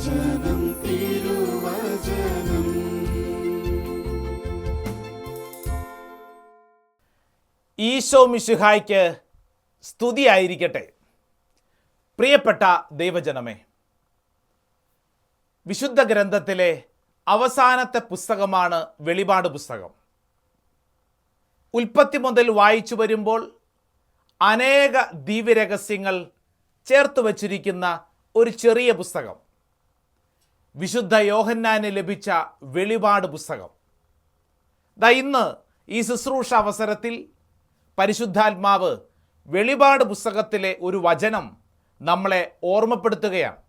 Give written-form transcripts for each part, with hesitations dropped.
തിരുവചനം തിരുവചനം. ഈശോ മിശിഹായ്ക്ക് സ്തുതിയായിരിക്കട്ടെ. പ്രിയപ്പെട്ട ദൈവജനമേ, വിശുദ്ധ ഗ്രന്ഥത്തിലെ അവസാനത്തെ പുസ്തകമാണ് വെളിപാട് പുസ്തകം. ഉൽപ്പത്തി മുതൽ വായിച്ചു വരുമ്പോൾ അനേക ദിവ്യരഹസ്യങ്ങൾ ചേർത്ത് വച്ചിരിക്കുന്ന ഒരു ചെറിയ പുസ്തകം, വിശുദ്ധ യോഹന്നാന് ലഭിച്ച വെളിപാട് പുസ്തകം. ഇന്ന് ഈ ശുശ്രൂഷ അവസരത്തിൽ പരിശുദ്ധാത്മാവ് വെളിപാട് പുസ്തകത്തിലെ ഒരു വചനം നമ്മളെ ഓർമ്മപ്പെടുത്തുകയാണ്.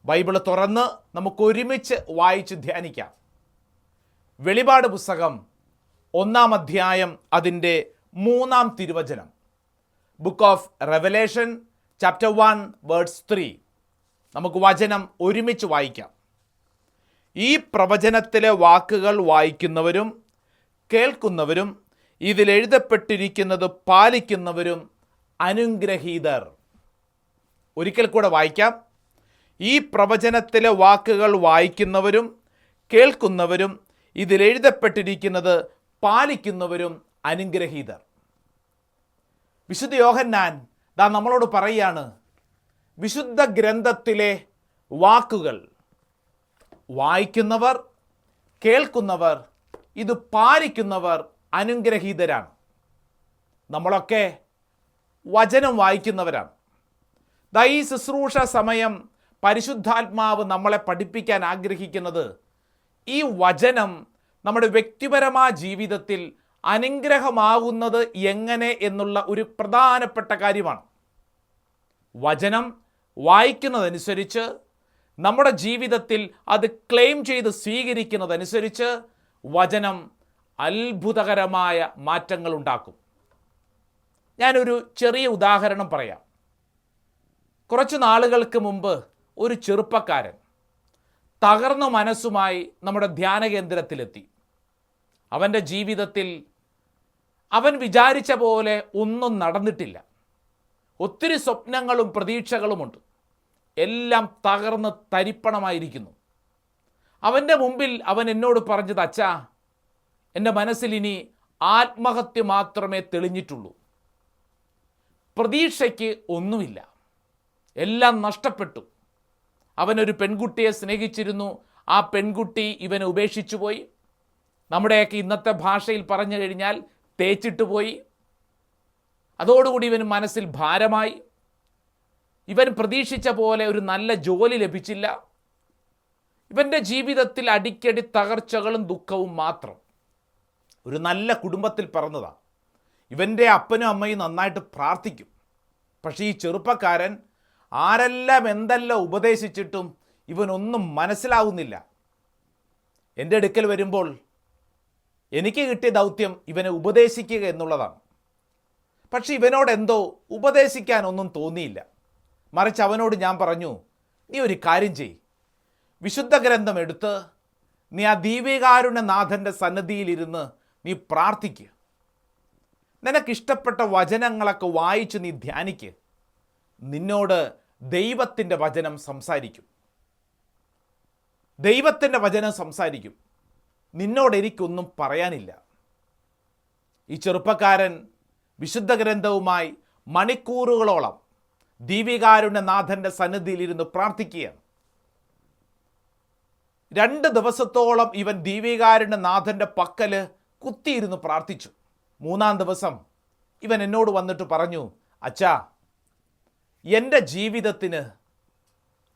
ബൈബിള് തുറന്ന് നമുക്ക് ഒരുമിച്ച് വായിച്ച് ധ്യാനിക്കാം. വെളിപാട് പുസ്തകം 1-ാം അധ്യായം അതിൻ്റെ 3-ാം തിരുവചനം. Book of Revelation chapter 1 verse 3. നമുക്ക് വചനം ഒരുമിച്ച് വായിക്കാം. ഈ പ്രവചനത്തിലെ വാക്കുകൾ വായിക്കുന്നവരും കേൾക്കുന്നവരും ഇതിലെഴുതപ്പെട്ടിരിക്കുന്നത് പാലിക്കുന്നവരും അനുഗ്രഹീതർ. ഒരിക്കൽ കൂടെ വായിക്കാം. ഈ പ്രവചനത്തിലെ വാക്കുകൾ വായിക്കുന്നവരും കേൾക്കുന്നവരും ഇതിലെഴുതപ്പെട്ടിരിക്കുന്നത് പാലിക്കുന്നവരും അനുഗ്രഹീതർ. വിശുദ്ധ യോഹന്നാൻ നമ്മളോട് പറയാണ്, വിശുദ്ധ ഗ്രന്ഥത്തിലെ വാക്കുകൾ വായിക്കുന്നവർ കേൾക്കുന്നവർ ഇത് പാലിക്കുന്നവർ അനുഗ്രഹീതരാണ്. നമ്മളൊക്കെ വചനം വായിക്കുന്നവരാണ്. ഈ ശുശ്രൂഷ സമയം പരിശുദ്ധാത്മാവ് നമ്മളെ പഠിപ്പിക്കാൻ ആഗ്രഹിക്കുന്നത് ഈ വചനം നമ്മുടെ വ്യക്തിപരമായ ജീവിതത്തിൽ അനുഗ്രഹമാകുന്നത് എങ്ങനെ എന്നുള്ള ഒരു പ്രധാനപ്പെട്ട കാര്യമാണ്. വചനം വായിക്കുന്നതനുസരിച്ച് നമ്മുടെ ജീവിതത്തിൽ അത് ക്ലെയിം ചെയ്ത് സ്വീകരിക്കുന്നതനുസരിച്ച് വചനം അത്ഭുതകരമായ മാറ്റങ്ങൾ ഉണ്ടാക്കും. ഞാനൊരു ചെറിയ ഉദാഹരണം പറയാം. കുറച്ച് നാളുകൾക്ക് മുമ്പ് ഒരു ചെറുപ്പക്കാരൻ തകർന്ന മനസ്സുമായി നമ്മുടെ ധ്യാന കേന്ദ്രത്തിലെത്തി. അവൻ്റെ ജീവിതത്തിൽ അവൻ വിചാരിച്ച പോലെ ഒന്നും നടന്നിട്ടില്ല. ഒത്തിരി സ്വപ്നങ്ങളും പ്രതീക്ഷകളുമുണ്ട്. എല്ലാം തകർന്ന് തരിപ്പണമായിരിക്കുന്നു. അവൻ്റെ മുമ്പിൽ അവൻ എന്നോട് പറഞ്ഞത്, അച്ഛാ, എൻ്റെ മനസ്സിൽ ഇനി ആത്മഹത്യ മാത്രമേ തെളിഞ്ഞിട്ടുള്ളൂ. പ്രതീക്ഷയ്ക്ക് ഒന്നുമില്ല, എല്ലാം നഷ്ടപ്പെട്ടു. അവനൊരു പെൺകുട്ടിയെ സ്നേഹിച്ചിരുന്നു. ആ പെൺകുട്ടി ഇവനെ ഉപേക്ഷിച്ചു പോയി. നമ്മുടെയൊക്കെ ഇന്നത്തെ ഭാഷയിൽ പറഞ്ഞു കഴിഞ്ഞാൽ തേച്ചിട്ട് പോയി. അതോടുകൂടി ഇവന് മനസ്സിൽ ഭാരമായി. ഇവൻ പ്രതീക്ഷിച്ച പോലെ ഒരു നല്ല ജോലി ലഭിച്ചില്ല. ഇവൻ്റെ ജീവിതത്തിൽ അടിക്കടി തകർച്ചകളും ദുഃഖവും മാത്രം. ഒരു നല്ല കുടുംബത്തിൽ പിറന്നതാണ്. ഇവൻ്റെ അപ്പനും അമ്മയും നന്നായിട്ട് പ്രാർത്ഥിക്കും. പക്ഷേ ഈ ചെറുപ്പക്കാരൻ ആരെല്ലാം എന്തെല്ലാം ഉപദേശിച്ചിട്ടും ഇവനൊന്നും മനസ്സിലാവുന്നില്ല. എൻ്റെ അടുക്കൽ വരുമ്പോൾ എനിക്ക് കിട്ടിയ ദൗത്യം ഇവനെ ഉപദേശിക്കുക എന്നുള്ളതാണ്. പക്ഷെ ഇവനോട് എന്തോ ഉപദേശിക്കാനൊന്നും തോന്നിയില്ല. മറിച്ച് അവനോട് ഞാൻ പറഞ്ഞു, നീ ഒരു കാര്യം ചെയ്യ്, വിശുദ്ധ ഗ്രന്ഥം എടുത്ത് നീ ആ ദീപികാരുണ്യനാഥൻ്റെ സന്നിധിയിലിരുന്ന് നീ പ്രാർത്ഥിക്കുക. നിനക്കിഷ്ടപ്പെട്ട വചനങ്ങളൊക്കെ വായിച്ച് നീ ധ്യാനിക്കുക. നിന്നോട് ദൈവത്തിൻ്റെ വചനം സംസാരിക്കും. ദൈവത്തിൻ്റെ വചനം സംസാരിക്കും. നിന്നോട് എനിക്കൊന്നും പറയാനില്ല. ഈ ചെറുപ്പക്കാരൻ വിശുദ്ധ ഗ്രന്ഥവുമായി മണിക്കൂറുകളോളം ദീപികാരുണ്യനാഥൻ്റെ സന്നിധിയിലിരുന്ന് പ്രാർത്ഥിക്കുകയാണ്. 2 ദിവസത്തോളം ഇവൻ ദീപികാരുണ്യനാഥൻ്റെ പക്കല് കുത്തിയിരുന്ന് പ്രാർത്ഥിച്ചു. 3-ാം ദിവസം ഇവൻ എന്നോട് വന്നിട്ട് പറഞ്ഞു, അച്ഛാ, എൻ്റെ ജീവിതത്തിന്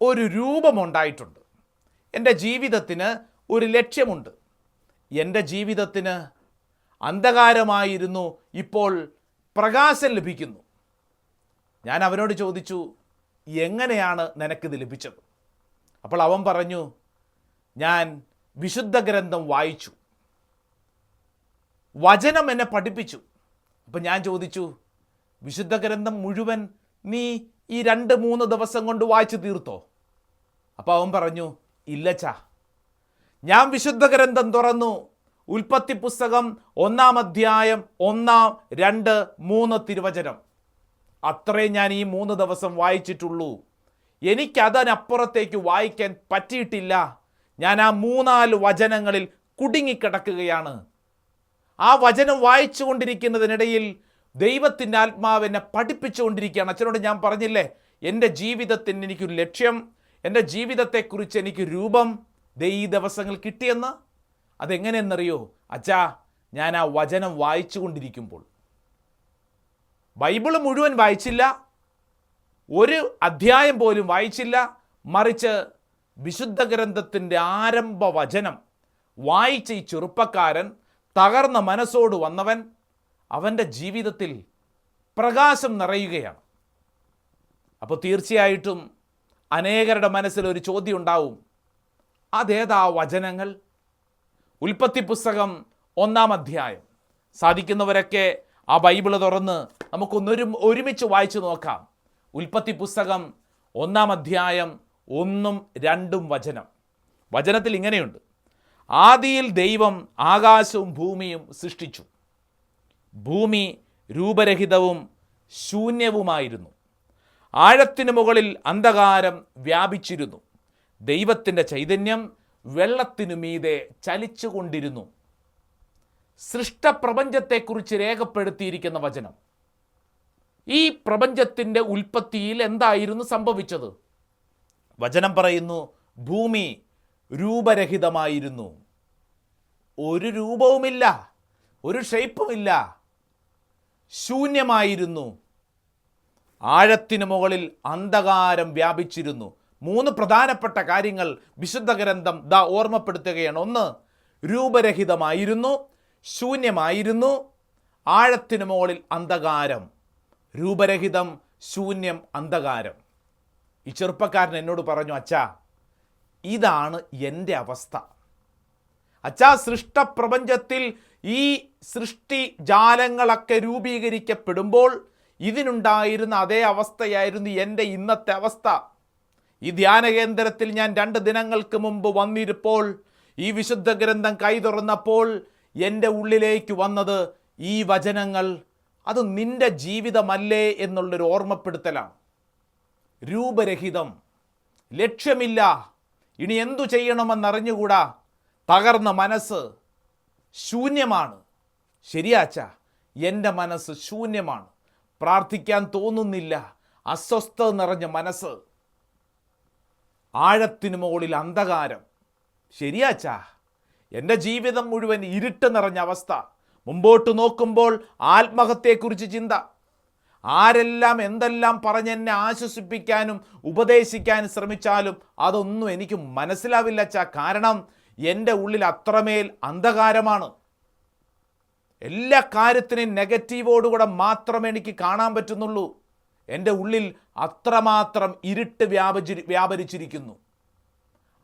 ഒരു രൂപമുണ്ടായിട്ടുണ്ട്. എൻ്റെ ജീവിതത്തിന് ഒരു ലക്ഷ്യമുണ്ട്. എൻ്റെ ജീവിതത്തിന് അന്ധകാരമായിരുന്നു, ഇപ്പോൾ പ്രകാശം ലഭിക്കുന്നു. ഞാൻ അവനോട് ചോദിച്ചു, എങ്ങനെയാണ് നിനക്കിത് ലഭിച്ചത്? അപ്പോൾ അവൻ പറഞ്ഞു, ഞാൻ വിശുദ്ധ ഗ്രന്ഥം വായിച്ചു, വചനം എന്നെ പഠിപ്പിച്ചു. അപ്പം ഞാൻ ചോദിച്ചു, വിശുദ്ധ ഗ്രന്ഥം മുഴുവൻ നീ ഈ 2-3 ദിവസം കൊണ്ട് വായിച്ചു തീർത്തോ? അപ്പോൾ അവൻ പറഞ്ഞു, ഇല്ലച്ചാ, ഞാൻ വിശുദ്ധ ഗ്രന്ഥം തുറന്നു, ഉൽപ്പത്തി പുസ്തകം 1-ാം അധ്യായം 1, 2, 3 തിരുവചനം, അത്രേ ഞാൻ ഈ 3 ദിവസം വായിച്ചിട്ടുള്ളൂ. എനിക്കതിനപ്പുറത്തേക്ക് വായിക്കാൻ പറ്റിയിട്ടില്ല. ഞാൻ ആ 3-4 വചനങ്ങളിൽ കുടുങ്ങിക്കിടക്കുകയാണ്. ആ വചനം വായിച്ചു കൊണ്ടിരിക്കുന്നതിനിടയിൽ ദൈവത്തിൻ്റെ ആത്മാവ് എന്നെ പഠിപ്പിച്ചുകൊണ്ടിരിക്കുകയാണ്. അച്ഛനോട് ഞാൻ പറഞ്ഞില്ലേ, എൻ്റെ ജീവിതത്തിന് എനിക്കൊരു ലക്ഷ്യം, എൻ്റെ ജീവിതത്തെക്കുറിച്ച് എനിക്ക് രൂപം ഈ ദിവസങ്ങൾ കിട്ടിയെന്ന്. അതെങ്ങനെയെന്നറിയോ അച്ഛാ? ഞാൻ ആ വചനം വായിച്ചു കൊണ്ടിരിക്കുമ്പോൾ, ബൈബിള് മുഴുവൻ വായിച്ചില്ല, ഒരു അധ്യായം പോലും വായിച്ചില്ല, മറിച്ച് വിശുദ്ധ ഗ്രന്ഥത്തിൻ്റെ ആരംഭ വചനം വായിച്ച ഈ ചെറുപ്പക്കാരൻ, തകർന്ന മനസ്സോട് വന്നവൻ, അവൻ്റെ ജീവിതത്തിൽ പ്രകാശം നിറയുകയാണ്. അപ്പോൾ തീർച്ചയായിട്ടും അനേകരുടെ മനസ്സിൽ ഒരു ചോദ്യം ഉണ്ടാവും, അതേതാ വചനങ്ങൾ? ഉൽപ്പത്തി പുസ്തകം 1-ാം അധ്യായം. സാധിക്കുന്നവരൊക്കെ ആ ബൈബിള് തുറന്ന് ഒരുമിച്ച് വായിച്ചു നോക്കാം. ഉൽപ്പത്തി പുസ്തകം 1-ാം അധ്യായം 1-2 വചനം. വചനത്തിൽ ഇങ്ങനെയുണ്ട്: ആദിയിൽ ദൈവം ആകാശവും ഭൂമിയും സൃഷ്ടിച്ചു. ഭൂമി രൂപരഹിതവും ശൂന്യവുമായിരുന്നു. ആഴത്തിനു മുകളിൽ അന്ധകാരം വ്യാപിച്ചിരുന്നു. ദൈവത്തിൻ്റെ ചൈതന്യം വെള്ളത്തിനു മീതെ ചലിച്ചുകൊണ്ടിരുന്നു. സൃഷ്ടപ്രപഞ്ചത്തെക്കുറിച്ച് രേഖപ്പെടുത്തിയിരിക്കുന്ന വചനം. ഈ പ്രപഞ്ചത്തിൻ്റെ ഉൽപ്പത്തിയിൽ എന്തായിരുന്നു സംഭവിച്ചത്? വചനം പറയുന്നു, ഭൂമി രൂപരഹിതമായിരുന്നു. ഒരു രൂപവുമില്ല, ഒരു ഷേപ്പുമില്ല, ശൂന്യമായിരുന്നു. ആഴത്തിനു മുകളിൽ അന്ധകാരം വ്യാപിച്ചിരുന്നു. 3 പ്രധാനപ്പെട്ട കാര്യങ്ങൾ വിശുദ്ധ ഗ്രന്ഥം ഓർമ്മപ്പെടുത്തുകയാണ്. 1, രൂപരഹിതമായിരുന്നു, ശൂന്യമായിരുന്നു, ആഴത്തിനു മുകളിൽ അന്ധകാരം. രൂപരഹിതം, ശൂന്യം, അന്ധകാരം. ഈ ചെറുപ്പക്കാരൻ എന്നോട് പറഞ്ഞു, അച്ഛാ, ഇതാണ് എൻ്റെ അവസ്ഥ. അച്ഛാ, സൃഷ്ടപ്രപഞ്ചത്തിൽ ഈ സൃഷ്ടിജാലങ്ങളൊക്കെ രൂപീകരിക്കപ്പെടുമ്പോൾ ഇതിനുണ്ടായിരുന്ന അതേ അവസ്ഥയായിരുന്നു എൻ്റെ ഇന്നത്തെ അവസ്ഥ. ഈ ധ്യാന കേന്ദ്രത്തിൽ ഞാൻ 2 ദിനങ്ങൾക്ക് മുമ്പ് വന്നിരുപ്പോൾ, ഈ വിശുദ്ധ ഗ്രന്ഥം കൈ തുറന്നപ്പോൾ എൻ്റെ ഉള്ളിലേക്ക് വന്നത് ഈ വചനങ്ങൾ. അത് നിൻ്റെ ജീവിതമല്ലേ എന്നുള്ളൊരു ഓർമ്മപ്പെടുത്തലാണ്. രൂപരഹിതം, ലക്ഷ്യമില്ല, ഇനി എന്തു ചെയ്യണമെന്നറിഞ്ഞുകൂടാ, തകർന്ന മനസ്സ്, ശൂന്യമാണ്. ശരിയാച്ച, എൻ്റെ മനസ്സ് ശൂന്യമാണ്, പ്രാർത്ഥിക്കാൻ തോന്നുന്നില്ല, അസ്വസ്ഥത നിറഞ്ഞ മനസ്സ്, ആഴത്തിനു മുകളിൽ അന്ധകാരം. ശരിയാച്ച, എൻ്റെ ജീവിതം മുഴുവൻ ഇരുട്ട് നിറഞ്ഞ അവസ്ഥ. മുമ്പോട്ട് നോക്കുമ്പോൾ ആത്മഹത്യയെക്കുറിച്ച് ചിന്ത. ആരെല്ലാം എന്തെല്ലാം പറഞ്ഞെന്നെ ആശ്വസിപ്പിക്കാനും ഉപദേശിക്കാനും ശ്രമിച്ചാലും അതൊന്നും എനിക്ക് മനസ്സിലാവില്ല അച്ഛാ. കാരണം എൻ്റെ ഉള്ളിൽ അത്രമേൽ അന്ധകാരമാണ്. എല്ലാ കാര്യത്തിനെയും നെഗറ്റീവോടുകൂടെ മാത്രമേ എനിക്ക് കാണാൻ പറ്റുന്നുള്ളൂ. എൻ്റെ ഉള്ളിൽ അത്രമാത്രം ഇരുട്ട് വ്യാപരിച്ചിരിക്കുന്നു.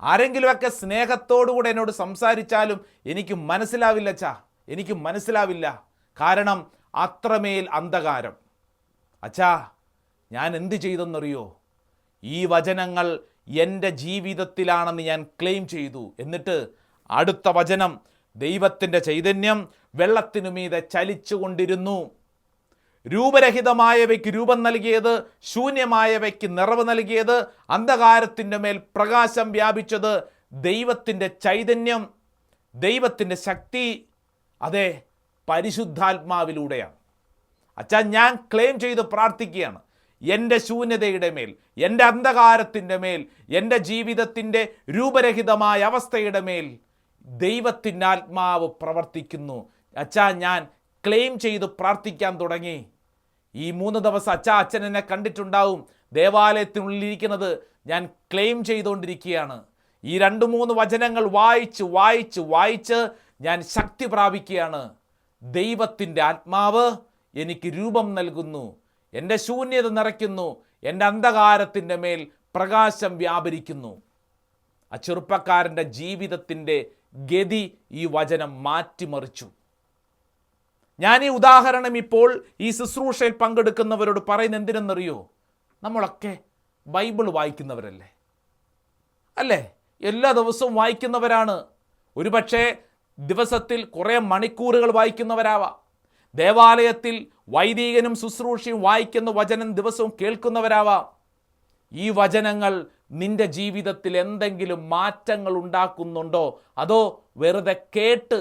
ആരെങ്കിലുമൊക്കെ സ്നേഹത്തോടുകൂടെ എന്നോട് സംസാരിച്ചാലും എനിക്ക് മനസ്സിലാവില്ല അച്ഛാ, എനിക്ക് മനസ്സിലാവില്ല. കാരണം അത്രമേൽ അന്ധകാരം. അച്ഛാ, ഞാൻ എന്ത് ചെയ്തെന്നറിയോ? ഈ വചനങ്ങൾ എൻ്റെ ജീവിതത്തിലാണെന്ന് ഞാൻ ക്ലെയിം ചെയ്തു. എന്നിട്ട് അടുത്ത വചനം, ദൈവത്തിൻ്റെ ചൈതന്യം വെള്ളത്തിനു മീതെ ചലിച്ചുകൊണ്ടിരുന്നു. രൂപരഹിതമായവയ്ക്ക് രൂപം നൽകിയത്, ശൂന്യമായവയ്ക്ക് നിറവ് നൽകിയത്, അന്ധകാരത്തിൻ്റെ മേൽ പ്രകാശം വ്യാപിച്ചത് ദൈവത്തിൻ്റെ ചൈതന്യം, ദൈവത്തിൻ്റെ ശക്തി, അതെ, പരിശുദ്ധാത്മാവിലൂടെയാണ്. അച്ഛാ, ഞാൻ ക്ലെയിം ചെയ്ത് പ്രാർത്ഥിക്കുകയാണ്, എൻ്റെ ശൂന്യതയുടെ മേൽ, എൻ്റെ അന്ധകാരത്തിൻ്റെ മേൽ, എൻ്റെ ജീവിതത്തിൻ്റെ രൂപരഹിതമായ അവസ്ഥയുടെ മേൽ ദൈവത്തിൻ്റെ ആത്മാവ് പ്രവർത്തിക്കുന്നു. അച്ഛാ, ഞാൻ ക്ലെയിം ചെയ്ത് പ്രാർത്ഥിക്കാൻ തുടങ്ങി. ഈ 3 ദിവസം അച്ഛൻ എന്നെ കണ്ടിട്ടുണ്ടാവും. ദേവാലയത്തിനുള്ളിലിരിക്കുന്നത് ഞാൻ ക്ലെയിം ചെയ്തുകൊണ്ടിരിക്കുകയാണ്. ഈ 2-3 വചനങ്ങൾ വായിച്ച് വായിച്ച് വായിച്ച് ഞാൻ ശക്തി പ്രാപിക്കുകയാണ്. ദൈവത്തിൻ്റെ ആത്മാവ് എനിക്ക് രൂപം നൽകുന്നു, എൻ്റെ ശൂന്യത നിറയ്ക്കുന്നു, എൻ്റെ അന്ധകാരത്തിൻ്റെ മേൽ പ്രകാശം വ്യാപരിക്കുന്നു. ആ ചെറുപ്പക്കാരൻ്റെ ജീവിതത്തിൻ്റെ ഗതി ഈ വചനം മാറ്റിമറിച്ചു. ഞാൻ ഈ ഉദാഹരണം ഇപ്പോൾ ഈ ശുശ്രൂഷയിൽ പങ്കെടുക്കുന്നവരോട് പറയുന്നത് എന്തിനെന്നറിയോ? നമ്മളൊക്കെ ബൈബിൾ വായിക്കുന്നവരല്ലേ, അല്ലേ? എല്ലാ ദിവസവും വായിക്കുന്നവരാണ്. ഒരുപക്ഷെ ദിവസത്തിൽ കുറേ മണിക്കൂറുകൾ വായിക്കുന്നവരാവാം. ദേവാലയത്തിൽ വൈദികനും ശുശ്രൂഷയും വായിക്കുന്ന വചനം ദിവസവും കേൾക്കുന്നവരാവാം. ഈ വചനങ്ങൾ നിന്റെ ജീവിതത്തിൽ എന്തെങ്കിലും മാറ്റങ്ങൾ ഉണ്ടാക്കുന്നുണ്ടോ? അതോ വെറുതെ കേട്ട്,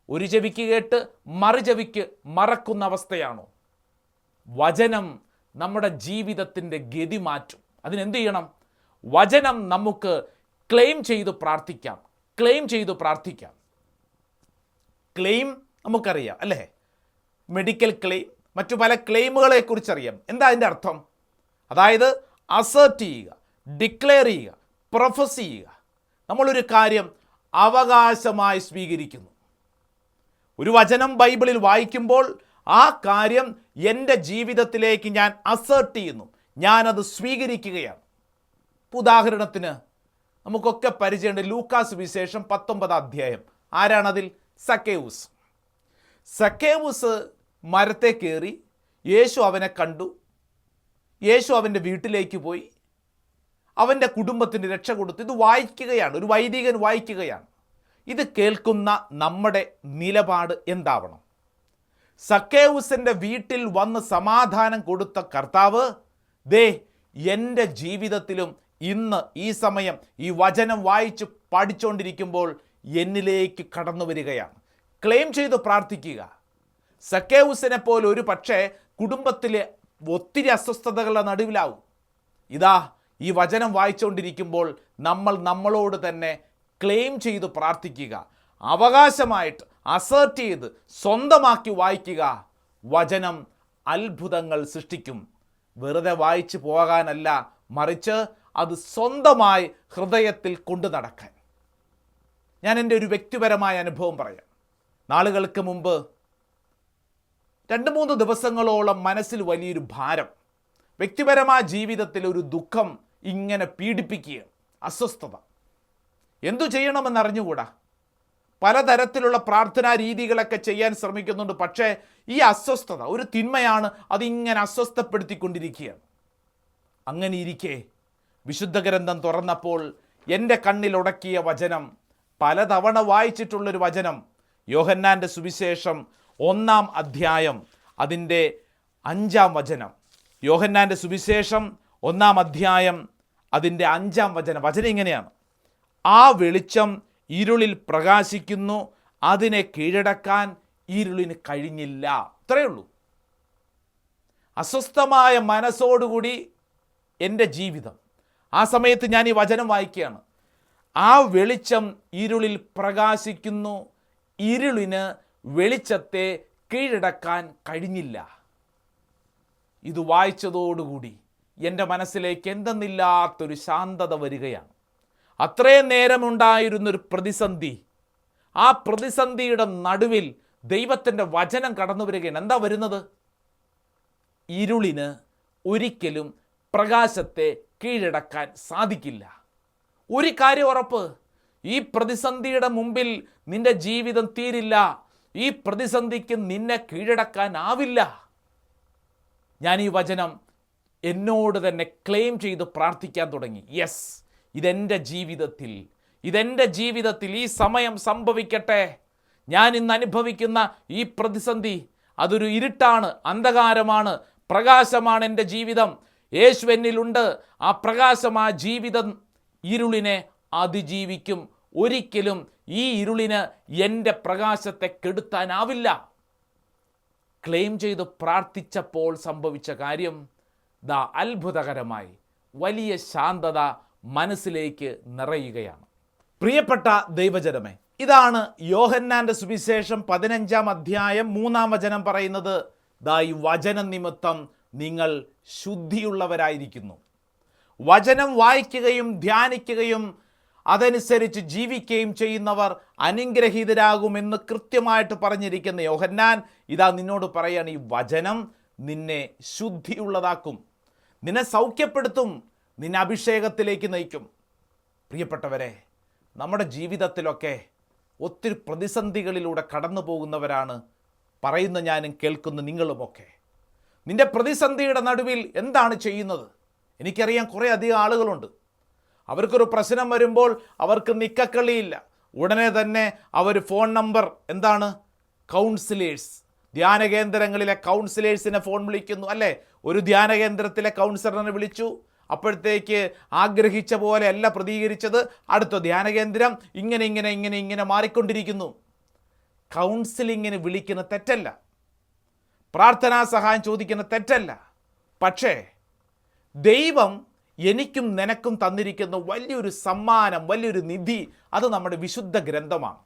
ഒരു ചെവിക്ക് കേട്ട് മറു ചെവിക്ക് മറക്കുന്ന അവസ്ഥയാണോ? വചനം നമ്മുടെ ജീവിതത്തിൻ്റെ ഗതി മാറ്റും. അതിനെന്ത് ചെയ്യണം? വചനം നമുക്ക് ക്ലെയിം ചെയ്ത് പ്രാർത്ഥിക്കാം. ക്ലെയിം നമുക്കറിയാം അല്ലേ? മെഡിക്കൽ ക്ലെയിം, മറ്റു പല ക്ലെയിമുകളെ കുറിച്ചറിയാം. എന്താ അതിൻ്റെ അർത്ഥം? അതായത് അസേർട്ട് ചെയ്യുക, ഡിക്ലെയർ ചെയ്യുക, പ്രൊഫസ് ചെയ്യുക. നമ്മളൊരു കാര്യം അവകാശമായി സ്വീകരിക്കുന്നു. ഒരു വചനം ബൈബിളിൽ വായിക്കുമ്പോൾ ആ കാര്യം എൻ്റെ ജീവിതത്തിലേക്ക് ഞാൻ അസേർട്ട് ചെയ്യുന്നു, ഞാനത് സ്വീകരിക്കുകയാണ്. ഉദാഹരണത്തിന് നമുക്കൊക്കെ പരിചയമുണ്ട് ലൂക്കാസ് വിശേഷം 19 അധ്യായം. ആരാണതിൽ? സക്കേവുസ് മരത്തെ കയറി, യേശു അവനെ കണ്ടു. യേശു അവൻ്റെ വീട്ടിലേക്ക് പോയി, അവൻ്റെ കുടുംബത്തിന് രക്ഷ കൊടുത്തു. ഇത് വായിക്കുകയാണ്, ഒരു വൈദികൻ വായിക്കുകയാണ്. ഇത് കേൾക്കുന്ന നമ്മുടെ നിലപാട് എന്താവണം? സക്കേവുസിൻ്റെ വീട്ടിൽ വന്ന് സമാധാനം കൊടുത്ത കർത്താവ് ദേ എൻ്റെ ജീവിതത്തിലും ഇന്ന് ഈ സമയം ഈ വചനം വായിച്ച് പഠിച്ചുകൊണ്ടിരിക്കുമ്പോൾ എന്നിലേക്ക് കടന്നു വരികയാണ്. ക്ലെയിം ചെയ്ത് പ്രാർത്ഥിക്കുക. സക്കേവുസിനെ പോലെ ഒരു പക്ഷേ കുടുംബത്തിലെ ഒത്തിരി അസ്വസ്ഥതകളുടെ നടുവിലാവും. ഇതാ ഈ വചനം വായിച്ചുകൊണ്ടിരിക്കുമ്പോൾ നമ്മളോട് തന്നെ ക്ലെയിം ചെയ്ത് പ്രാർത്ഥിക്കുക. അവകാശമായിട്ട് അസേർട്ട് ചെയ്ത് സ്വന്തമാക്കി വായിക്കുക. വചനം അത്ഭുതങ്ങൾ സൃഷ്ടിക്കും. വെറുതെ വായിച്ചു പോകാനല്ല, മറിച്ച് അത് സ്വന്തമായി ഹൃദയത്തിൽ കൊണ്ടു നടക്കാൻ. ഞാൻ എൻ്റെ ഒരു വ്യക്തിപരമായ അനുഭവം പറയാം. നാളുകൾക്ക് മുമ്പ് 2-3 ദിവസങ്ങളോളം മനസ്സിൽ വലിയൊരു ഭാരം, വ്യക്തിപരമായ ജീവിതത്തിൽ ഒരു ദുഃഖം ഇങ്ങനെ പീഡിപ്പിക്കുകയാണ്, അസ്വസ്ഥത. എന്തു ചെയ്യണമെന്നറിഞ്ഞുകൂടാ. പലതരത്തിലുള്ള പ്രാർത്ഥനാ രീതികളൊക്കെ ചെയ്യാൻ ശ്രമിക്കുന്നുണ്ട്. പക്ഷേ ഈ അസ്വസ്ഥത ഒരു തിന്മയാണ്, അതിങ്ങനെ അസ്വസ്ഥപ്പെടുത്തിക്കൊണ്ടിരിക്കുകയാണ്. അങ്ങനെ ഇരിക്കെ വിശുദ്ധ ഗ്രന്ഥം തുറന്നപ്പോൾ എൻ്റെ കണ്ണിൽ ഉടക്കിയ വചനം, പലതവണ വായിച്ചിട്ടുള്ളൊരു വചനം, യോഹന്നാൻ്റെ സുവിശേഷം 1-ാം അധ്യായം അതിൻ്റെ 5-ാം വചനം. യോഹന്നാൻ്റെ സുവിശേഷം 1-ാം അധ്യായം അതിൻ്റെ 5-ാം വചനം. വചനം ഇങ്ങനെയാണ്: ആ വെളിച്ചം ഇരുളിൽ പ്രകാശിക്കുന്നു, അതിനെ കീഴടക്കാൻ ഇരുളിന് കഴിഞ്ഞില്ല. ഇത്രയേ ഉള്ളൂ. അസ്വസ്ഥമായ മനസ്സോടുകൂടി എൻ്റെ ജീവിതം, ആ സമയത്ത് ഞാൻ ഈ വചനം വായിക്കുകയാണ്. ആ വെളിച്ചം ഇരുളിൽ പ്രകാശിക്കുന്നു, ഇരുളിന് വെളിച്ചത്തെ കീഴടക്കാൻ കഴിഞ്ഞില്ല. ഇത് വായിച്ചതോടുകൂടി എൻ്റെ മനസ്സിലേക്ക് എന്തെന്നില്ലാത്തൊരു ശാന്തത വരികയാണ്. അത്രയും നേരമുണ്ടായിരുന്നൊരു പ്രതിസന്ധി, ആ പ്രതിസന്ധിയുടെ നടുവിൽ ദൈവത്തിൻ്റെ വചനം കടന്നു വരികയാണ്. എന്താ വരുന്നത്? ഇരുളിന് ഒരിക്കലും പ്രകാശത്തെ കീഴടക്കാൻ സാധിക്കില്ല. ഒരു കാര്യം ഉറപ്പ്, ഈ പ്രതിസന്ധിയുടെ മുമ്പിൽ നിന്റെ ജീവിതം തീരില്ല. ഈ പ്രതിസന്ധിക്ക് നിന്നെ കീഴടക്കാനാവില്ല. ഞാൻ ഈ വചനം എന്നോട് തന്നെ ക്ലെയിം ചെയ്ത് പ്രാർത്ഥിക്കാൻ തുടങ്ങി. യെസ്, ഇതെൻ്റെ ജീവിതത്തിൽ ഈ സമയം സംഭവിക്കട്ടെ. ഞാൻ ഇന്ന് അനുഭവിക്കുന്ന ഈ പ്രതിസന്ധി അതൊരു ഇരുട്ടാണ്, അന്ധകാരമാണ്, പ്രകാശമാണ് എൻ്റെ ജീവിതം. യേശു എന്നിലുണ്ട്. ആ പ്രകാശം, ആ ജീവിതം ഇരുളിനെ അതിജീവിക്കും. ഒരിക്കലും ഈ ഇരുളിന് എൻ്റെ പ്രകാശത്തെ കെടുത്താനാവില്ല. ക്ലെയിം ചെയ്ത് പ്രാർത്ഥിച്ചപ്പോൾ സംഭവിച്ച കാര്യം ദാ അത്ഭുതകരമായി വലിയ ശാന്തത മനസ്സിലേക്ക് നിറയുകയാണ്. പ്രിയപ്പെട്ട ദൈവജനമേ, ഇതാണ് യോഹന്നാൻ്റെ സുവിശേഷം 15-ാം അധ്യായം 3-ാം വചനം പറയുന്നത്. ദാ ഈ വചന നിമിത്തം നിങ്ങൾ ശുദ്ധിയുള്ളവരായിരിക്കുന്നു. വചനം വായിക്കുകയും ധ്യാനിക്കുകയും അതനുസരിച്ച് ജീവിക്കുകയും ചെയ്യുന്നവർ അനുഗ്രഹീതരാകുമെന്ന് കൃത്യമായിട്ട് പറഞ്ഞിരിക്കുന്ന യോഹന്നാൻ ഇതാ നിന്നോട് പറയാണ്, ഈ വചനം നിന്നെ ശുദ്ധിയുള്ളതാക്കും, നിന്നെ സൗഖ്യപ്പെടുത്തും, നിന്നെ അഭിഷേകത്തിലേക്ക് നയിക്കും. പ്രിയപ്പെട്ടവരെ, നമ്മുടെ ജീവിതത്തിലൊക്കെ ഒത്തിരി പ്രതിസന്ധികളിലൂടെ കടന്നു പോകുന്നവരാണ് പറയുന്ന ഞാനും കേൾക്കുന്ന നിങ്ങളുമൊക്കെ. നിന്റെ പ്രതിസന്ധിയുടെ നടുവിൽ എന്താണ് ചെയ്യുന്നത്? എനിക്കറിയാം കുറേ അധികം ആളുകളുണ്ട്. അവർക്കൊരു പ്രശ്നം വരുമ്പോൾ അവർക്ക് നിക്കക്കളിയില്ല. ഉടനെ തന്നെ അവർ ഫോൺ നമ്പർ എന്താണ്, കൗൺസിലേഴ്സ്, ധ്യാനകേന്ദ്രങ്ങളിലെ കൗൺസിലേഴ്സിനെ ഫോൺ വിളിക്കുന്നു അല്ലേ? ഒരു ധ്യാനകേന്ദ്രത്തിലെ കൗൺസിലറിനെ വിളിച്ചു, അപ്പോഴത്തേക്ക് ആഗ്രഹിച്ച പോലെ അല്ല പ്രതികരിച്ചത്. അടുത്ത ധ്യാന കേന്ദ്രം ഇങ്ങനെ മാറിക്കൊണ്ടിരിക്കുന്നു. കൗൺസിലിങ്ങിന് വിളിക്കുന്ന തെറ്റല്ല, പ്രാർത്ഥനാ സഹായം ചോദിക്കുന്ന തെറ്റല്ല. പക്ഷേ ദൈവം എനിക്കും നിനക്കും തന്നിരിക്കുന്ന വലിയൊരു സമ്മാനം, വലിയൊരു നിധി, അത് നമ്മുടെ വിശുദ്ധ ഗ്രന്ഥമാണ്.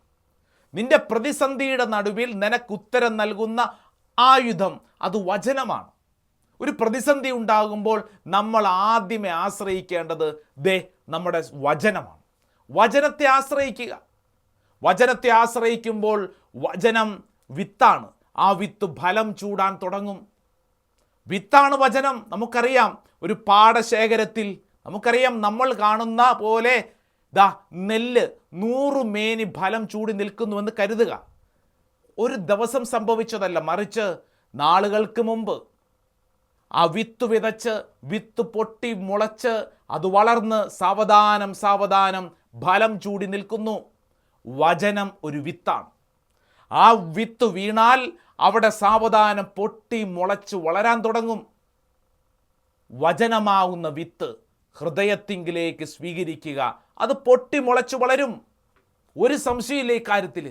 നിന്റെ പ്രതിസന്ധിയുടെ നടുവിൽ നിനക്ക് ഉത്തരം നൽകുന്ന ആയുധം അത് വചനമാണ്. ഒരു പ്രതിസന്ധി ഉണ്ടാകുമ്പോൾ നമ്മൾ ആദ്യമേ ആശ്രയിക്കേണ്ടത് നമ്മുടെ വചനമാണ്. വചനത്തെ ആശ്രയിക്കുക. വചനത്തെ ആശ്രയിക്കുമ്പോൾ വചനം വിത്താണ്. ആ വിത്ത് ഫലം ചൂടാൻ തുടങ്ങും. വിത്താണ് വചനം. നമുക്കറിയാം, ഒരു പാടശേഖരത്തിൽ നമുക്കറിയാം, നമ്മൾ കാണുന്ന പോലെ നെല്ല് 100 മേനി ഫലം ചൂടി നിൽക്കുന്നുവെന്ന് കരുതുക. ഒരു ദിവസം സംഭവിച്ചതല്ല, മറിച്ച് നാളുകൾക്ക് മുമ്പ് ആ വിത്ത് വിതച്ച്, വിത്ത് പൊട്ടി മുളച്ച്, അത് വളർന്ന് സാവധാനം ഫലം ചൂടി നിൽക്കുന്നു. വചനം ഒരു വിത്താണ്. ആ വിത്ത് വീണാൽ അവിടെ സാവധാനം പൊട്ടി മുളച്ച് വളരാൻ തുടങ്ങും. വചനമാവുന്ന വിത്ത് ഹൃദയത്തിങ്കിലേക്ക് സ്വീകരിക്കുക, അത് പൊട്ടി മുളച്ച് വളരും. ഒരു സംശയമില്ല ഇക്കാര്യത്തിൽ.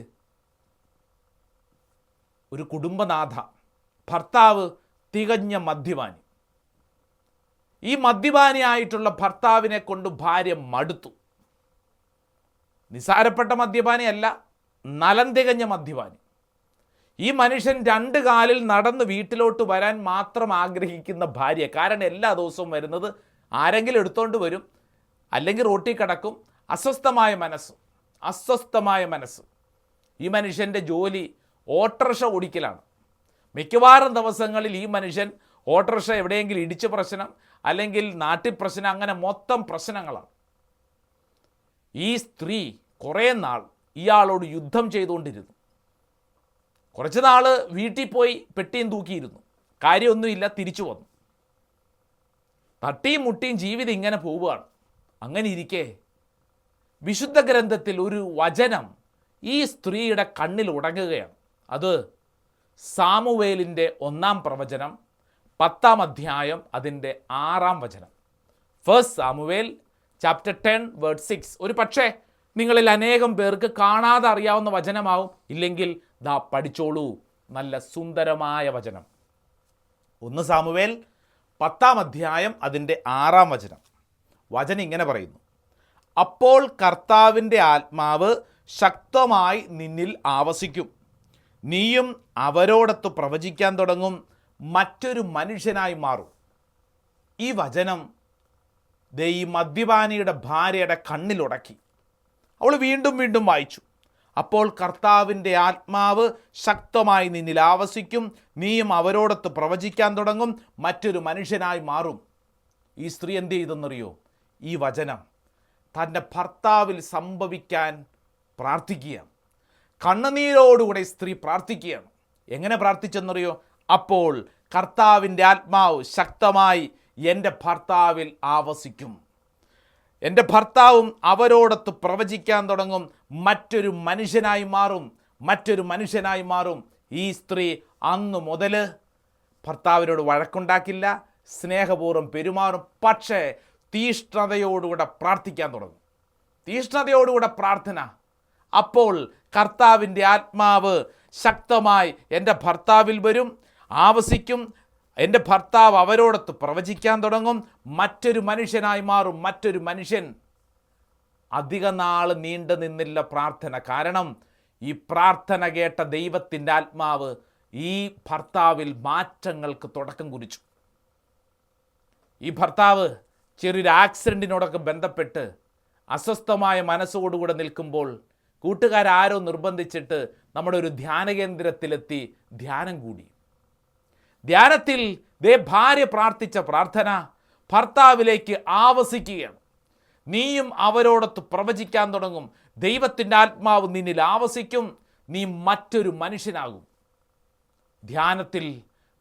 ഒരു കുടുംബനാഥ, ഭർത്താവ് തികഞ്ഞ മദ്യപാനി. ഈ മദ്യപാനിയായിട്ടുള്ള ഭർത്താവിനെ കൊണ്ട് ഭാര്യ മടുത്തു. നിസാരപ്പെട്ട മദ്യപാനിയല്ല, നലം തികഞ്ഞ മദ്യപാനി. ഈ മനുഷ്യൻ 2 കാലിൽ നടന്ന് വീട്ടിലോട്ട് വരാൻ മാത്രം ആഗ്രഹിക്കുന്ന ഭാര്യ. കാരണം എല്ലാ ദിവസവും വരുന്നത് ആരെങ്കിലും എടുത്തോണ്ട് വരും, അല്ലെങ്കിൽ റോട്ടിൽ കിടക്കും. അസ്വസ്ഥമായ മനസ്സ്. ഈ മനുഷ്യൻ്റെ ജോലി ഓട്ടോറിക്ഷ ഓടിക്കലാണ്. മിക്കവാറും ദിവസങ്ങളിൽ ഈ മനുഷ്യൻ ഓട്ടോറിക്ഷ എവിടെയെങ്കിലും ഇടിച്ച പ്രശ്നം, അല്ലെങ്കിൽ നാട്ടിൽ പ്രശ്നം, അങ്ങനെ മൊത്തം പ്രശ്നങ്ങളാണ്. ഈ സ്ത്രീ കുറേ നാൾ ഇയാളോട് യുദ്ധം ചെയ്തുകൊണ്ടിരുന്നു. കുറച്ച് നാൾ വീട്ടിൽ പോയി പെട്ടിയും തൂക്കിയിരുന്നു. കാര്യമൊന്നുമില്ല, തിരിച്ചു വന്നു. തട്ടിയും മുട്ടിയും ജീവിതം ഇങ്ങനെ പോവുകയാണ്. അങ്ങനെ ഇരിക്കെ വിശുദ്ധ ഗ്രന്ഥത്തിൽ ഒരു വചനം ഈ സ്ത്രീയുടെ കണ്ണിൽ ഉടങ്ങുകയാണ്. അത് സാമുവേലിൻ്റെ 1-ാം പ്രവചനം 10-ാം അധ്യായം അതിൻ്റെ 6-ാം വചനം. First Samuel chapter 10 word 6. ഒരു പക്ഷേ നിങ്ങളിൽ അനേകം പേർക്ക് കാണാതെ അറിയാവുന്ന വചനമാവും. ഇല്ലെങ്കിൽ പഠിച്ചോളൂ, നല്ല സുന്ദരമായ വചനം. 1 സാമുവേൽ 10-ാം അധ്യായം അതിൻ്റെ 6-ാം വചനം. വചനം ഇങ്ങനെ പറയുന്നു: അപ്പോൾ കർത്താവിൻ്റെ ആത്മാവ് ശക്തമായി നിന്നിൽ ആവസിക്കും, നീയും അവരോടൊത്ത് പ്രവചിക്കാൻ തുടങ്ങും, മറ്റൊരു മനുഷ്യനായി മാറും. ഈ വചനം ഈ മദ്യപാനിയുടെ ഭാര്യയുടെ കണ്ണിലുടക്കി. അവൾ വീണ്ടും വായിച്ചു. അപ്പോൾ കർത്താവിൻ്റെ ആത്മാവ് ശക്തമായി നിന്നിൽ ആവസിക്കും, നീയും അവരോടൊത്ത് പ്രവചിക്കാൻ തുടങ്ങും, മറ്റൊരു മനുഷ്യനായി മാറും. ഈ സ്ത്രീ എന്ത് ചെയ്തെന്നറിയോ? ഈ വചനം തൻ്റെ ഭർത്താവിൽ സംഭവിക്കാൻ പ്രാർത്ഥിക്കുകയാണ്. കണ്ണുനീരോടുകൂടെ സ്ത്രീ പ്രാർത്ഥിക്കുകയാണ്. എങ്ങനെ പ്രാർത്ഥിച്ചെന്നറിയോ? അപ്പോൾ കർത്താവിൻ്റെ ആത്മാവ് ശക്തമായി എൻ്റെ ഭർത്താവിൽ ആവസിക്കും, എൻ്റെ ഭർത്താവും അവരോടൊത്ത് പ്രവചിക്കാൻ തുടങ്ങും, മറ്റൊരു മനുഷ്യനായി മാറും. ഈ സ്ത്രീ അന്നു മുതൽ ഭർത്താവിനോട് വഴക്കുണ്ടാക്കില്ല, സ്നേഹപൂർവ്വം പെരുമാറും. പക്ഷേ തീഷ്ണതയോടുകൂടെ പ്രാർത്ഥിക്കാൻ തുടങ്ങും. തീഷ്ണതയോടുകൂടെ പ്രാർത്ഥന. അപ്പോൾ കർത്താവിൻ്റെ ആത്മാവ് ശക്തമായി എൻ്റെ ഭർത്താവിൽ വരും, ആവസിക്കും, എൻ്റെ ഭർത്താവ് അവരോടൊത്ത് പ്രവചിക്കാൻ തുടങ്ങും, മറ്റൊരു മനുഷ്യനായി മാറും. മറ്റൊരു മനുഷ്യൻ. അധിക നാൾ നീണ്ടു നിന്നില്ല പ്രാർത്ഥന. കാരണം ഈ പ്രാർത്ഥന കേട്ട ദൈവത്തിൻ്റെ ആത്മാവ് ഈ ഭർത്താവിൽ മാറ്റങ്ങൾക്ക് തുടക്കം കുറിച്ചു. ഈ ഭർത്താവ് ചെറിയൊരു ആക്സിഡൻറ്റിനോടൊക്കെ ബന്ധപ്പെട്ട് അസ്വസ്ഥമായ മനസ്സോടുകൂടെ നിൽക്കുമ്പോൾ കൂട്ടുകാരാരോ നിർബന്ധിച്ചിട്ട് നമ്മുടെ ഒരു ധ്യാന കേന്ദ്രത്തിലെത്തി ധ്യാനം കൂടി. ധ്യാനത്തിൽ ഭാര്യ പ്രാർത്ഥിച്ച പ്രാർത്ഥന ഭർത്താവിലേക്ക് ആവസിക്കുകയാണ്. നീയും അവരോടൊത്ത് പ്രവചിക്കാൻ തുടങ്ങും, ദൈവത്തിൻ്റെ ആത്മാവ് നിന്നിൽ ആവസിക്കും, നീ മറ്റൊരു മനുഷ്യനാകും. ധ്യാനത്തിൽ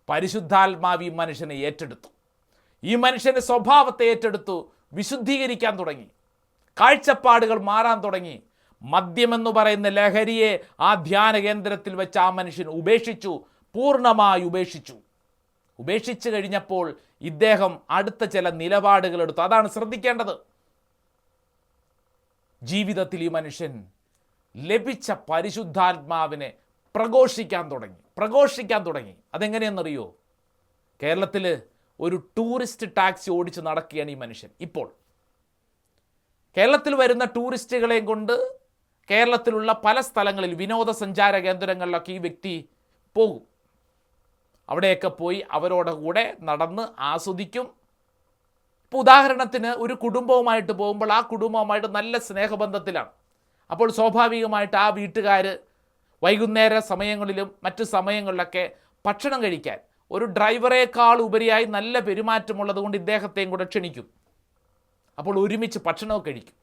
പരിശുദ്ധാത്മാവ് ഈ മനുഷ്യനെ ഏറ്റെടുത്തു. ഈ മനുഷ്യൻ്റെ സ്വഭാവത്തെ ഏറ്റെടുത്തു, വിശുദ്ധീകരിക്കാൻ തുടങ്ങി. കാഴ്ചപ്പാടുകൾ മാറാൻ തുടങ്ങി. മദ്യമെന്ന് പറയുന്ന ലഹരിയെ ആ ധ്യാന കേന്ദ്രത്തിൽ വെച്ച് ആ മനുഷ്യൻ ഉപേക്ഷിച്ചു, പൂർണ്ണമായി ഉപേക്ഷിച്ചു. ഉപേക്ഷിച്ച് കഴിഞ്ഞപ്പോൾ ഇദ്ദേഹം അടുത്ത ചില നിലപാടുകൾ എടുത്തു. അതാണ് ശ്രദ്ധിക്കേണ്ടത്. ജീവിതത്തിൽ ഈ മനുഷ്യൻ ലഭിച്ച പരിശുദ്ധാത്മാവിനെ പ്രഘോഷിക്കാൻ തുടങ്ങി. അതെങ്ങനെയെന്നറിയോ? കേരളത്തിൽ ഒരു ടൂറിസ്റ്റ് ടാക്സി ഓടിച്ച് നടക്കുകയാണ് ഈ മനുഷ്യൻ. ഇപ്പോൾ കേരളത്തിൽ വരുന്ന ടൂറിസ്റ്റുകളെയും കൊണ്ട് കേരളത്തിലുള്ള പല സ്ഥലങ്ങളിൽ വിനോദസഞ്ചാര കേന്ദ്രങ്ങളിലൊക്കെ ഈ വ്യക്തി പോകും. അവിടെയൊക്കെ പോയി അവരോട് കൂടെ നടന്ന് ആസ്വദിക്കും. ഇപ്പോൾ ഉദാഹരണത്തിന് ഒരു കുടുംബവുമായിട്ട് പോകുമ്പോൾ ആ കുടുംബവുമായിട്ട് നല്ല സ്നേഹബന്ധത്തിലാണ്. അപ്പോൾ സ്വാഭാവികമായിട്ട് ആ വീട്ടുകാർ വൈകുന്നേര സമയങ്ങളിലും മറ്റു സമയങ്ങളിലൊക്കെ ഭക്ഷണം കഴിക്കാൻ ഒരു ഡ്രൈവറേക്കാൾ ഉപരിയായി നല്ല പെരുമാറ്റമുള്ളത് കൊണ്ട് ഇദ്ദേഹത്തെയും കൂടെ ക്ഷണിക്കും. അപ്പോൾ ഒരുമിച്ച് ഭക്ഷണമൊക്കെ കഴിക്കും.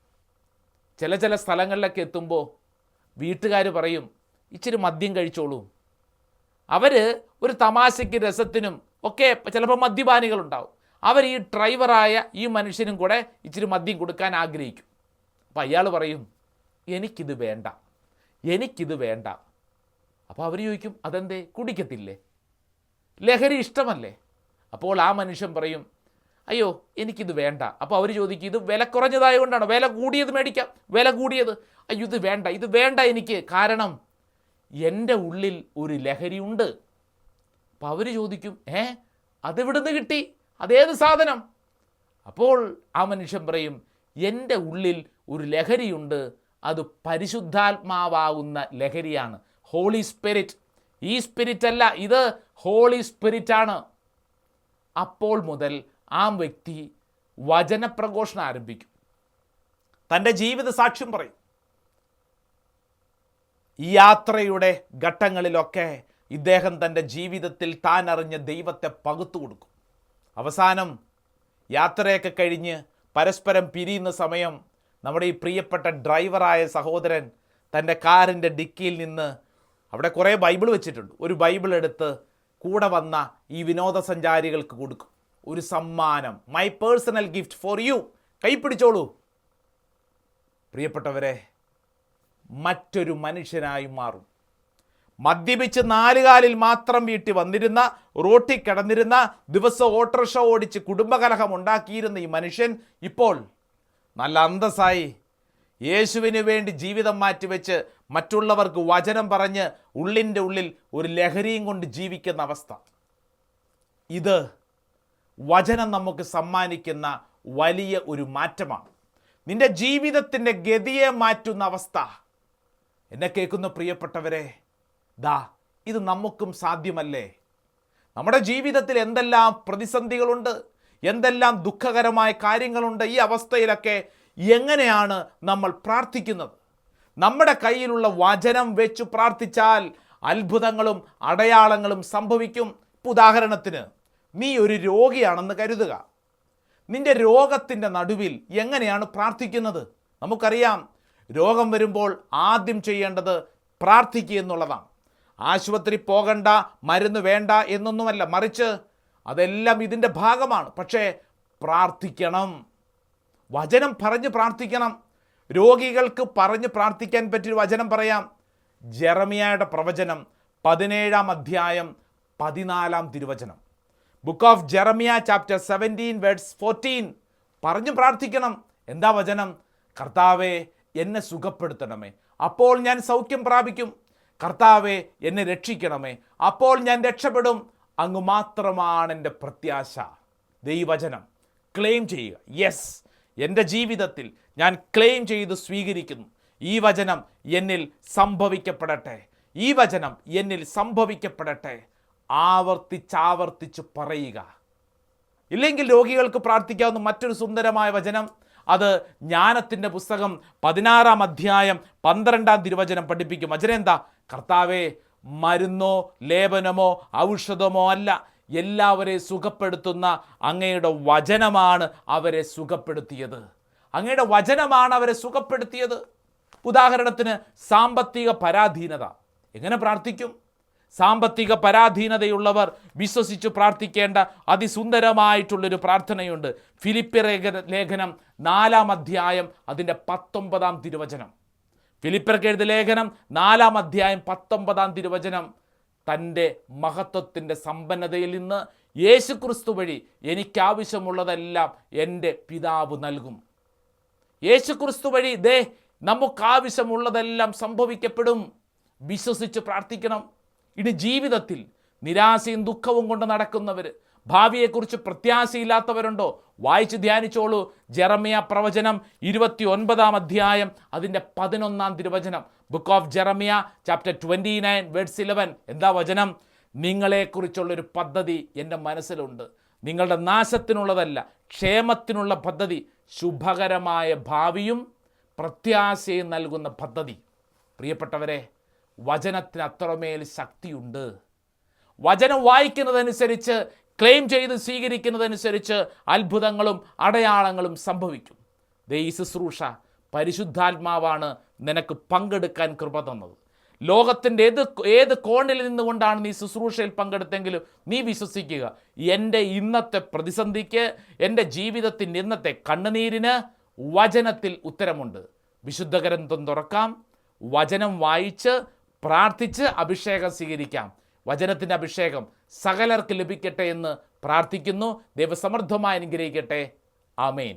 ചില സ്ഥലങ്ങളിലൊക്കെ എത്തുമ്പോൾ വീട്ടുകാർ പറയും, ഇച്ചിരി മദ്യം കഴിച്ചോളൂ. അവർ ഒരു തമാശയ്ക്ക് രസത്തിനും ഒക്കെ ചിലപ്പോൾ മദ്യപാനികളുണ്ടാവും. അവർ ഈ ഡ്രൈവറായ ഈ മനുഷ്യനും കൂടെ ഇച്ചിരി മദ്യം കൊടുക്കാൻ ആഗ്രഹിക്കും. അപ്പോൾ അയാൾ പറയും, എനിക്കിത് വേണ്ട. അപ്പോൾ അവർ ചോദിക്കും, അതെന്തേ, കുടിക്കത്തില്ലേ, ലഹരി ഇഷ്ടമല്ലേ? അപ്പോൾ ആ മനുഷ്യൻ പറയും, അയ്യോ എനിക്കിത് വേണ്ട. അപ്പോൾ അവർ ചോദിക്കും, ഇത് വില കുറഞ്ഞതായതുകൊണ്ടാണ്, വില കൂടിയത് മേടിക്കാം, വില കൂടിയത്. അയ്യോ ഇത് വേണ്ട എനിക്ക്, കാരണം എൻ്റെ ഉള്ളിൽ ഒരു ലഹരിയുണ്ട്. അപ്പോൾ അവർ ചോദിക്കും, അതെവിടുന്ന് കിട്ടി, അതേത് സാധനം? അപ്പോൾ ആ മനുഷ്യൻ പറയും, എൻ്റെ ഉള്ളിൽ ഒരു ലഹരിയുണ്ട്, അത് പരിശുദ്ധാത്മാവാകുന്ന ലഹരിയാണ്, ഹോളി സ്പിരിറ്റ്. ഈ സ്പിരിറ്റ് അല്ല, ഇത് ഹോളി സ്പിരിറ്റാണ്. അപ്പോൾ മുതൽ ആ വ്യക്തി വചനപ്രഘോഷണം ആരംഭിക്കും, തൻ്റെ ജീവിത സാക്ഷ്യം പറയും. ഈ യാത്രയുടെ ഘട്ടങ്ങളിലൊക്കെ ഇദ്ദേഹം തൻ്റെ ജീവിതത്തിൽ താൻ അറിഞ്ഞ ദൈവത്തെ പകുത്തു കൊടുക്കും. അവസാനം യാത്രയൊക്കെ കഴിഞ്ഞ് പരസ്പരം പിരിയുന്ന സമയം നമ്മുടെ ഈ പ്രിയപ്പെട്ട ഡ്രൈവറായ സഹോദരൻ തൻ്റെ കാറിൻ്റെ ഡിക്കിയിൽ നിന്ന് അവിടെ കുറേ ബൈബിൾ വെച്ചിട്ടുണ്ട്. ഒരു ബൈബിൾ എടുത്ത് കൂടെ വന്ന ഈ വിനോദസഞ്ചാരികൾക്ക് കൊടുക്കും. ഒരു സമ്മാനം, my personal gift for you, കൈപ്പിടിച്ചോളൂ. പ്രിയപ്പെട്ടവരെ, മറ്റൊരു മനുഷ്യനായി മാറും. മദ്യപിച്ച് 4 കാലിൽ മാത്രം വീട്ടിൽ വന്നിരുന്ന, റോട്ടിൽ കിടന്നിരുന്ന, ദിവസം ഓട്ടോറിക്ഷ ഓടിച്ച് കുടുംബകലഹം ഉണ്ടാക്കിയിരുന്ന ഈ മനുഷ്യൻ ഇപ്പോൾ നല്ല അന്തസ്സായി യേശുവിന് വേണ്ടി ജീവിതം മാറ്റിവെച്ച് മറ്റുള്ളവർക്ക് വചനം പറഞ്ഞ് ഉള്ളിൻ്റെ ഉള്ളിൽ ഒരു ലഹരിയും കൊണ്ട് ജീവിക്കുന്ന അവസ്ഥ. ഇത് വചനം നമുക്ക് സമ്മാനിക്കുന്ന വലിയ ഒരു മാറ്റമാണ്. നിന്റെ ജീവിതത്തിൻ്റെ ഗതിയെ മാറ്റുന്ന അവസ്ഥ. എന്നെ കേൾക്കുന്ന പ്രിയപ്പെട്ടവരെ, ഇത് നമുക്കും സാധ്യമല്ലേ? നമ്മുടെ ജീവിതത്തിൽ എന്തെല്ലാം പ്രതിസന്ധികളുണ്ട്, എന്തെല്ലാം ദുഃഖകരമായ കാര്യങ്ങളുണ്ട്. ഈ അവസ്ഥയിലൊക്കെ എങ്ങനെയാണ് നമ്മൾ പ്രാർത്ഥിക്കുന്നത്? നമ്മുടെ കയ്യിലുള്ള വചനം വെച്ച് പ്രാർത്ഥിച്ചാൽ അത്ഭുതങ്ങളും അടയാളങ്ങളും സംഭവിക്കും. ഉദാഹരണത്തിന്, നീ ഒരു രോഗിയാണെന്ന് കരുതുക. നിന്റെ രോഗത്തിൻ്റെ നടുവിൽ എങ്ങനെയാണ് പ്രാർത്ഥിക്കുന്നത്? നമുക്കറിയാം, രോഗം വരുമ്പോൾ ആദ്യം ചെയ്യേണ്ടത് പ്രാർത്ഥിക്കുക എന്നുള്ളതാണ്. ആശുപത്രി പോകണ്ട, മരുന്ന് വേണ്ട എന്നൊന്നുമല്ല, മറിച്ച് അതെല്ലാം ഇതിൻ്റെ ഭാഗമാണ്. പക്ഷേ പ്രാർത്ഥിക്കണം, വചനം പറഞ്ഞ് പ്രാർത്ഥിക്കണം. രോഗികൾക്ക് പറഞ്ഞ് പ്രാർത്ഥിക്കാൻ പറ്റിയ വചനം പറയാം. ജെറമിയായുടെ പ്രവചനം 17-ാം അധ്യായം 14-ാം തിരുവചനം. Book of Jeremiah chapter 17 verse 14 പറഞ്ഞു പ്രാർത്ഥിക്കണം. എന്താ വചനം? കർത്താവേ എന്നെ സുഖപ്പെടുത്തണമേ, അപ്പോൾ ഞാൻ സൗഖ്യം പ്രാപിക്കും. കർത്താവേ എന്നെ രക്ഷിക്കണമേ, അപ്പോൾ ഞാൻ രക്ഷപ്പെടും. അങ്ങ് മാത്രമാണ് എൻ്റെ പ്രത്യാശ. ദൈവവചനം ക്ലെയിം ചെയ്യുക. യെസ്, എൻ്റെ ജീവിതത്തിൽ ഞാൻ ക്ലെയിം ചെയ്ത് സ്വീകരിക്കുന്നു. ഈ വചനം എന്നിൽ സംഭവിക്കപ്പെടട്ടെ, ഈ വചനം എന്നിൽ സംഭവിക്കപ്പെടട്ടെ. ആവർത്തിച്ചാവർത്തിച്ച് പറയുക. ഇല്ലെങ്കിൽ രോഗികൾക്ക് പ്രാർത്ഥിക്കാവുന്ന മറ്റൊരു സുന്ദരമായ വചനം, അത് ജ്ഞാനത്തിൻ്റെ പുസ്തകം 16-ാം അധ്യായം 12-ാം തിരുവചനം പഠിപ്പിക്കും. വചനം എന്താ? കർത്താവേ, മരുന്നോ ലേപനമോ ഔഷധമോ അല്ല, എല്ലാവരെയും സുഖപ്പെടുത്തുന്ന അങ്ങയുടെ വചനമാണ് അവരെ സുഖപ്പെടുത്തിയത്. അങ്ങയുടെ വചനമാണ് അവരെ സുഖപ്പെടുത്തിയത്. ഉദാഹരണത്തിന്, സാമ്പത്തിക പരാധീനത. എങ്ങനെ പ്രാർത്ഥിക്കും? സാമ്പത്തിക പരാധീനതയുള്ളവർ വിശ്വസിച്ച് പ്രാർത്ഥിക്കേണ്ട അതിസുന്ദരമായിട്ടുള്ളൊരു പ്രാർത്ഥനയുണ്ട്. ഫിലിപ്പിയർ ലേഖനം 4-ാം അധ്യായം അതിൻ്റെ 19-ാം തിരുവചനം. ഫിലിപ്പിയർക്ക് എഴുതിയ ലേഖനം 4-ാം അധ്യായം 19-ാം തിരുവചനം. തൻ്റെ മഹത്വത്തിൻ്റെ സമ്പന്നതയിൽ നിന്ന് യേശുക്രിസ്തു വഴി എനിക്കാവശ്യമുള്ളതെല്ലാം എൻ്റെ പിതാവ് നൽകും. യേശുക്രിസ്തു വഴി നമുക്കാവശ്യമുള്ളതെല്ലാം സംഭവിക്കപ്പെടും. വിശ്വസിച്ച് പ്രാർത്ഥിക്കണം. ഇനി ജീവിതത്തിൽ നിരാശയും ദുഃഖവും കൊണ്ട് നടക്കുന്നവർ, ഭാവിയെക്കുറിച്ച് പ്രത്യാശയില്ലാത്തവരുണ്ടോ? വായിച്ച് ധ്യാനിച്ചോളൂ. ജെറമ്യ പ്രവചനം 29 അധ്യായം അതിൻ്റെ 11 തിരുവചനം. Book of Jeremiah chapter 29 verse 11. എന്താ വചനം? നിങ്ങളെക്കുറിച്ചുള്ളൊരു പദ്ധതി എൻ്റെ മനസ്സിലുണ്ട്, നിങ്ങളുടെ നാശത്തിനുള്ളതല്ല, ക്ഷേമത്തിനുള്ള പദ്ധതി, ശുഭകരമായ ഭാവിയും പ്രത്യാശയും നൽകുന്ന പദ്ധതി. പ്രിയപ്പെട്ടവരെ, വചനത്തിന് അത്രമേൽ ശക്തിയുണ്ട്. വചനം വായിക്കുന്നതനുസരിച്ച്, ക്ലെയിം ചെയ്ത് സ്വീകരിക്കുന്നതനുസരിച്ച് അത്ഭുതങ്ങളും അടയാളങ്ങളും സംഭവിക്കും. ഈ ശുശ്രൂഷ പരിശുദ്ധാത്മാവാണ് നിനക്ക് പങ്കെടുക്കാൻ കൃപ തന്നത്. ലോകത്തിൻ്റെ ഏത് കോണിൽ നിന്നുകൊണ്ടാണ് നീ ശുശ്രൂഷയിൽ പങ്കെടുത്തെങ്കിലും നീ വിശ്വസിക്കുക, എൻ്റെ ഇന്നത്തെ പ്രതിസന്ധിക്ക്, എൻ്റെ ജീവിതത്തിൻ്റെ ഇന്നത്തെ കണ്ണുനീരിന് വചനത്തിൽ ഉത്തരമുണ്ട്. വിശുദ്ധ ഗ്രന്ഥം തുറക്കാം, വചനം വായിച്ച് പ്രാർത്ഥിച്ച് അഭിഷേകം സ്വീകരിക്കാം. വചനത്തിൻ്റെ അഭിഷേകം സകലർക്ക് ലഭിക്കട്ടെ എന്ന് പ്രാർത്ഥിക്കുന്നു. ദൈവസമൃദ്ധമായി അനുഗ്രഹിക്കട്ടെ. ആമേൻ.